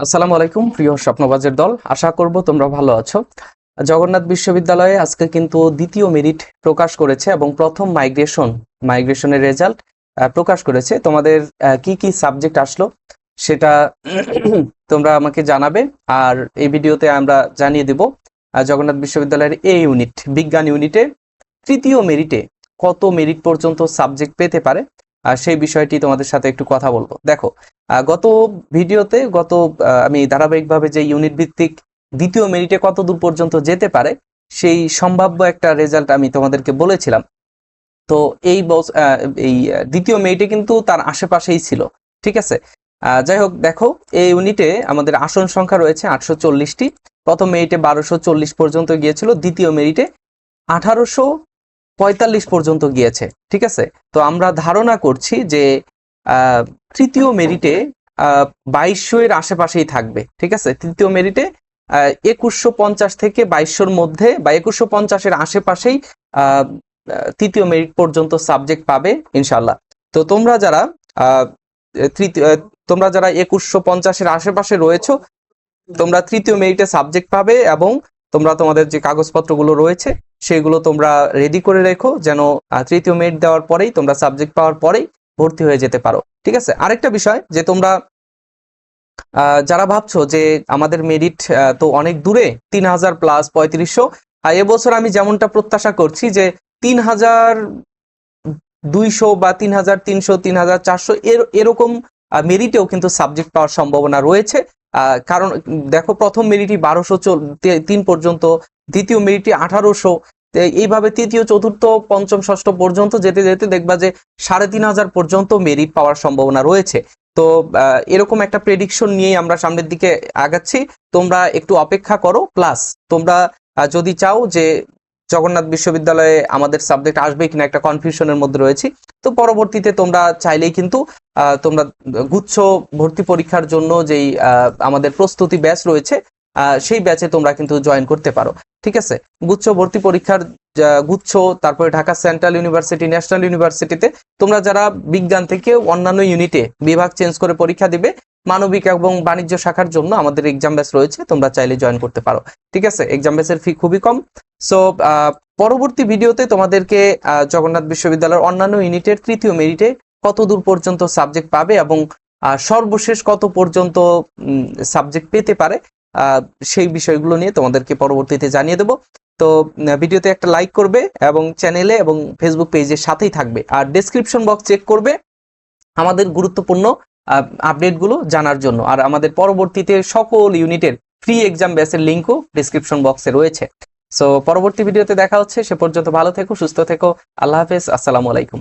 আসসালামু আলাইকুম প্রিয় স্বপ্নবাজের দল, আশা করব তোমরা ভালো আছো। জগন্নাথ বিশ্ববিদ্যালয়ে আজকে কিন্তু দ্বিতীয় মেরিট প্রকাশ করেছে এবং প্রথম মাইগ্রেশনের রেজাল্ট প্রকাশ করেছে। তোমাদের কি কি সাবজেক্ট আসলো সেটা তোমরা আমাকে জানাবে, আর এই ভিডিওতে আমরা জানিয়ে দেব জগন্নাথ বিশ্ববিদ্যালয়ের এ ইউনিট বিজ্ঞান ইউনিটে তৃতীয় মেরিটে কত মেরিট পর্যন্ত সাবজেক্ট পেতে পারে, সেই বিষয়টি তোমাদের সাথে একটু কথা বলবো। দেখো, গত ভিডিওতে আমি ধারাবাহিকভাবে যে ইউনিট ভিত্তিক দ্বিতীয় মেরিটে কত দূর পর্যন্ত যেতে পারে সেই সম্ভাব্য একটা রেজাল্ট আমি তোমাদেরকে বলেছিলাম। তো এই দ্বিতীয় মেরিটে কিন্তু তার আশেপাশেই ছিল, ঠিক আছে। যাই হোক, দেখো এই ইউনিটে আমাদের আসন সংখ্যা রয়েছে 840টি। প্রথম মেরিটে 1240 পর্যন্ত গিয়েছিল, দ্বিতীয় মেরিটে 1845 পর্যন্ত গিয়েছে, ঠিক আছে। তো আমরা ধারণা করছি যে তৃতীয় মেরিটে 2200 এর আশেপাশেই থাকবে, ঠিক আছে। তৃতীয় মেরিটে 2150 থেকে 2200-র মধ্যে বা 2150-এর আশেপাশেই তৃতীয় মেরিট পর্যন্ত সাবজেক্ট পাবে ইনশাল্লাহ। তো তোমরা যারা 2150-এর আশেপাশে রয়েছো, তোমরা তৃতীয় মেরিটে সাবজেক্ট পাবে এবং তোমরা তোমাদের যে কাগজপত্রগুলো রয়েছে সেগুলো তোমরা রেডি করে রেখো, যেন তৃতীয় মেরিট দেওয়ার পরেই তোমরা সাবজেক্ট পাওয়ার পরেই ভর্তি হয়ে যেতে পারো, ঠিক আছে। আরেকটা বিষয়, যে তোমরা যারা ভাবছো যে আমাদের মেরিট তো অনেক দূরে, 3000 প্লাস 3500, এবছর আমি যেমনটা প্রত্যাশা করছি যে 3200 বা 3300 3400 এরকম মেরিটেও কিন্তু সাবজেক্ট পাওয়ার সম্ভাবনা রয়েছে। কারণ দেখো, প্রথম মেরিটই 1203 পর্যন্ত, দ্বিতীয় মেরিটই 1800, এইভাবে তৃতীয় চতুর্থ পঞ্চম ষষ্ঠ পর্যন্ত যেতে যেতে দেখবা যে 3500 পর্যন্ত মেরিট পাওয়ার সম্ভাবনা রয়েছে। তো এরকম একটা প্রেডিকশন নিয়ে আমরা সামনের দিকে আগাচ্ছি। তোমরা একটু অপেক্ষা করো। প্লাস তোমরা যদি চাও যে জগন্নাথ বিশ্ববিদ্যালয়ে আমাদের সাবজেক্ট আসবে কিনা একটা কনফিউশনের মধ্যে রয়েছে, তো পরবর্তীতে তোমরা চাইলেই কিন্তু তোমরা গুচ্ছ ভর্তি পরীক্ষার জন্য যেই আমাদের প্রস্তুতি ব্যাচ রয়েছে সেই ব্যাচে তোমরা কিন্তু জয়েন করতে পারো, ঠিক আছে। গুচ্ছ ভর্তি পরীক্ষার গুচ্ছ, তারপরে ঢাকা সেন্ট্রাল ইউনিভার্সিটি, ন্যাশনাল ইউনিভার্সিটিতে তোমরা যারা বিজ্ঞান থেকে অন্যান্য ইউনিটে বিভাগ চেঞ্জ করে পরীক্ষা দিবে, মানবিক এবং বাণিজ্য শাখার জন্য আমাদের এক্সাম ব্যাচ রয়েছে, তোমরা চাইলে জয়েন করতে পারো, ঠিক আছে। এক্সাম ব্যাচের ফি খুবই কম। সো পরবর্তী ভিডিওতে তোমাদেরকে জগন্নাথ বিশ্ববিদ্যালয়ের অন্যান্য ইউনিটের তৃতীয় মেরিটে কত দূর পর্যন্ত সাবজেক্ট পাবে এবং সর্বশেষ কত পর্যন্ত সাবজেক্ট পেতে পারে সেই বিষয়গুলো নিয়ে তোমাদেরকে পরবর্তীতে জানিয়ে দেব। তো ভিডিওতে একটা লাইক করবে এবং চ্যানেলে এবং ফেসবুক পেজের সাথেই থাকবে, আর ডেসক্রিপশন বক্স চেক করবে আমাদের গুরুত্বপূর্ণ আপডেটগুলো জানার জন্য। আর আমাদের পরবর্তীতে সকল ইউনিটের ফ্রি এক্সাম ব্যাচের লিঙ্কও ডেসক্রিপশন বক্সে রয়েছে। সো পরবর্তী ভিডিওতে দেখা হচ্ছে, সে পর্যন্ত ভালো থেকো, সুস্থ থেকো, আল্লাহ হাফেজ, আসসালামু আলাইকুম।